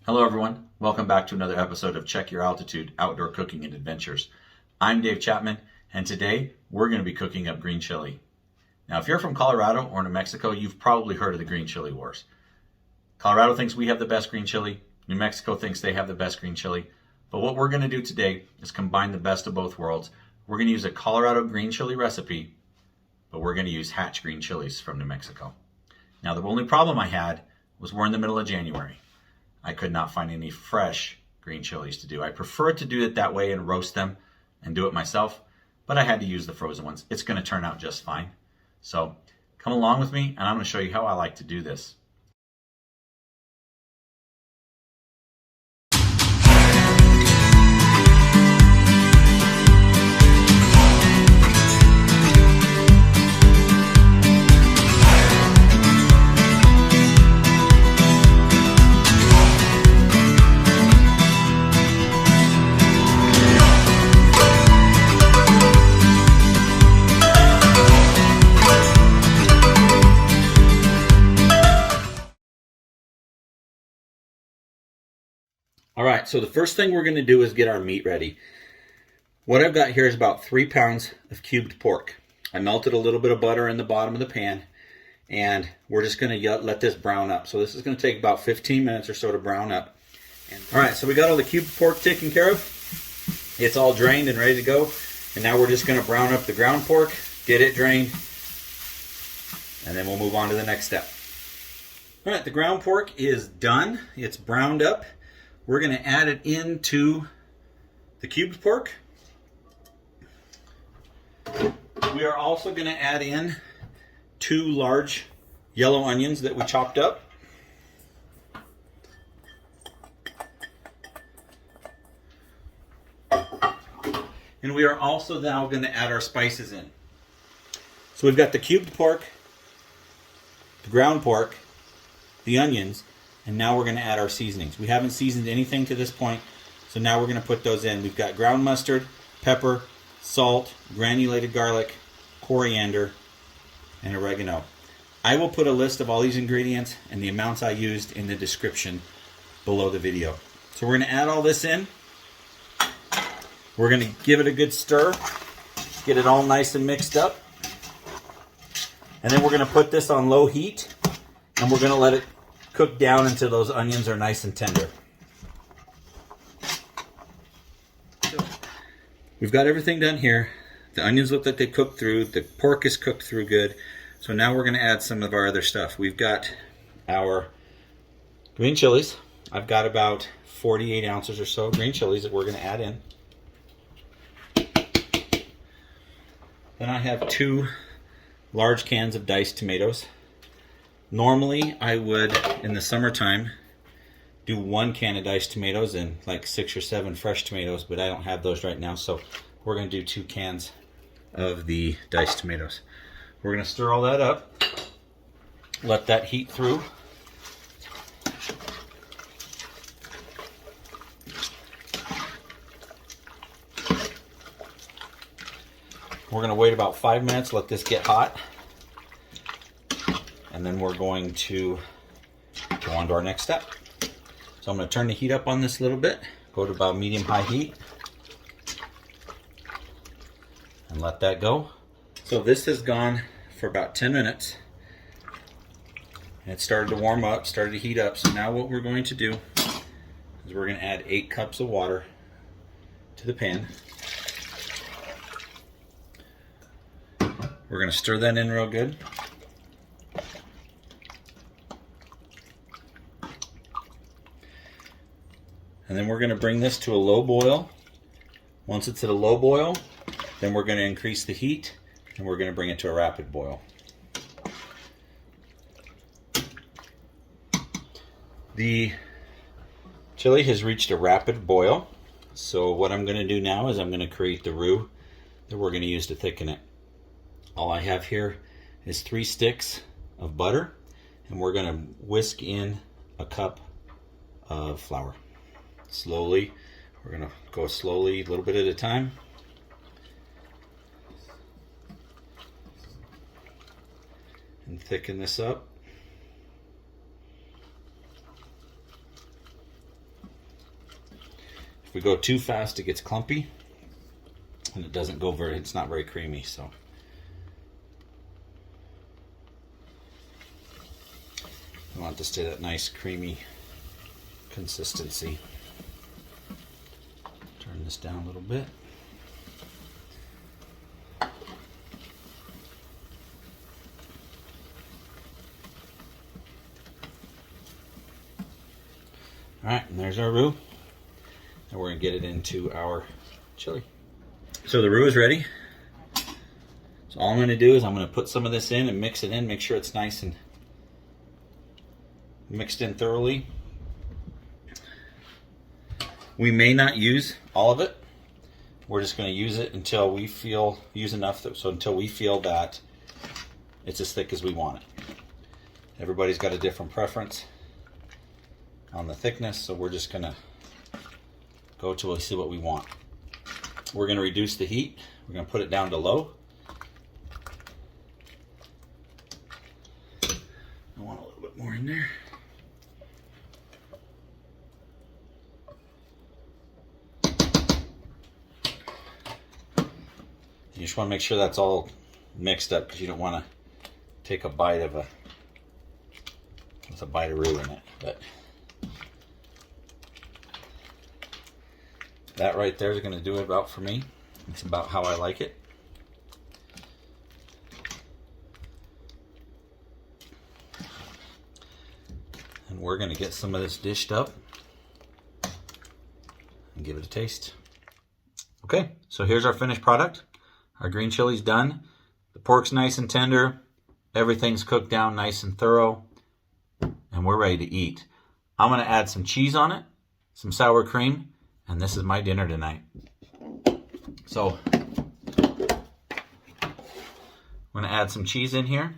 Hello everyone, welcome back to another episode of Check Your Altitude Outdoor Cooking and Adventures. I'm Dave Chapman, and today we're going to be cooking up green chili. Now if you're from Colorado or New Mexico, you've probably heard of the green chili wars. Colorado thinks we have the best green chili, New Mexico thinks they have the best green chili, but what we're going to do today is combine the best of both worlds. We're going to use a Colorado green chili recipe, but we're going to use Hatch green chilies from New Mexico. Now the only problem I had was we're in the middle of January. I could not find any fresh green chilies to do. I prefer to do it that way and roast them and do it myself, but I had to use the frozen ones. It's going to turn out just fine. So come along with me and I'm going to show you how I like to do this. All right, so the first thing we're going to do is get our meat ready. What I've got here is about 3 pounds of cubed pork. I melted a little bit of butter in the bottom of the pan, and we're just going to let this brown up. So this is going to take about 15 minutes or so to brown up. All right, so we got all the cubed pork taken care of. It's all drained and ready to go. And now we're just going to brown up the ground pork, get it drained, and then we'll move on to the next step. All right, the ground pork is done. It's browned up. We're going to add it into the cubed pork. We are also going to add in 2 large yellow onions that we chopped up. And we are also now going to add our spices in. So we've got the cubed pork, the ground pork, the onions, and now we're going to add our seasonings. We haven't seasoned anything to this point, so now we're going to put those in. We've got ground mustard, pepper, salt, granulated garlic, coriander, and oregano. I will put a list of all these ingredients and the amounts I used in the description below the video. So we're going to add all this in. We're going to give it a good stir, get it all nice and mixed up. And then we're going to put this on low heat, and we're going to let it cook down until those onions are nice and tender. We've got everything done here. The onions look like they cooked through. The pork is cooked through good. So now we're going to add some of our other stuff. We've got our green chilies. I've got about 48 ounces or so of green chilies that we're going to add in. Then I have 2 large cans of diced tomatoes. Normally, I would, in the summertime, do 1 can of diced tomatoes and like 6 or 7 fresh tomatoes, but I don't have those right now, so we're going to do 2 cans of the diced tomatoes. We're going to stir all that up, let that heat through. We're going to wait about 5 minutes, let this get hot. And then we're going to go on to our next step. So I'm going to turn the heat up on this a little bit, go to about medium-high heat, and let that go. So this has gone for about 10 minutes. And it started to warm up, started to heat up. So now what we're going to do is we're going to add 8 cups of water to the pan. We're going to stir that in real good. And then we're going to bring this to a low boil. Once it's at a low boil, then we're going to increase the heat and we're going to bring it to a rapid boil. The chili has reached a rapid boil. So what I'm going to do now is I'm going to create the roux that we're going to use to thicken it. All I have here is 3 sticks of butter, and we're going to whisk in a cup of flour. Slowly, we're going to go slowly, a little bit at a time. And thicken this up. If we go too fast, it gets clumpy, and it doesn't go it's not very creamy, so. I want this to that nice creamy consistency. Turn this down a little bit. Alright, and there's our roux. And we're going to get it into our chili. So the roux is ready. So all I'm going to do is I'm going to put some of this in and mix it in, make sure it's nice and mixed in thoroughly. We may not use all of it. We're just going to use it until we use enough, until we feel that it's as thick as we want it. Everybody's got a different preference on the thickness, so we're just going to go till we see what we want. We're going to reduce the heat. We're going to put it down to low. I want a little bit more in there. You just want to make sure that's all mixed up, because you don't want to take a bite of with a bite of roux in it. But that right there is going to do it about for me. It's about how I like it. And we're going to get some of this dished up and give it a taste. Okay, so here's our finished product. Our green chili's done. The pork's nice and tender. Everything's cooked down nice and thorough. And we're ready to eat. I'm going to add some cheese on it, some sour cream, and this is my dinner tonight. So I'm going to add some cheese in here.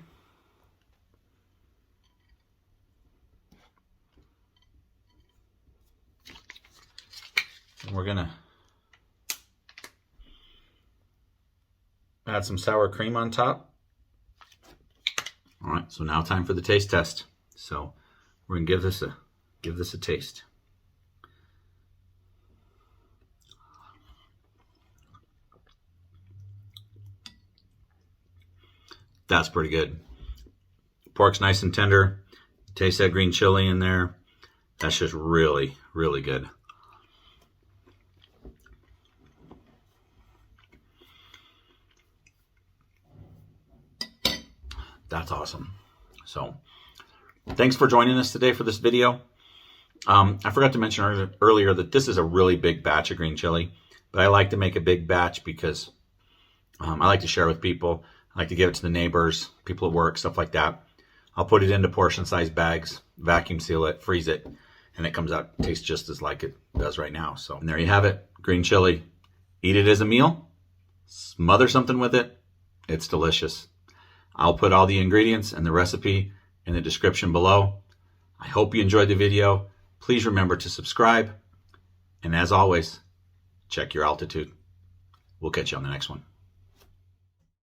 And we're going to add some sour cream on top. All right, so now time for the taste test. So we're going to give this a taste. That's pretty good. Pork's nice and tender. Taste that green chili in there. That's just really, really good. That's awesome. So thanks for joining us today for this video. I forgot to mention earlier that this is a really big batch of green chili, but I like to make a big batch because I like to share with people. I like to give it to the neighbors, people at work, stuff like that. I'll put it into portion-sized bags, vacuum seal it, freeze it, and it comes out, tastes just as like it does right now. So and there you have it, green chili. Eat it as a meal, smother something with it. It's delicious. I'll put all the ingredients and the recipe in the description below. I hope you enjoyed the video. Please remember to subscribe. And as always, check your altitude. We'll catch you on the next one.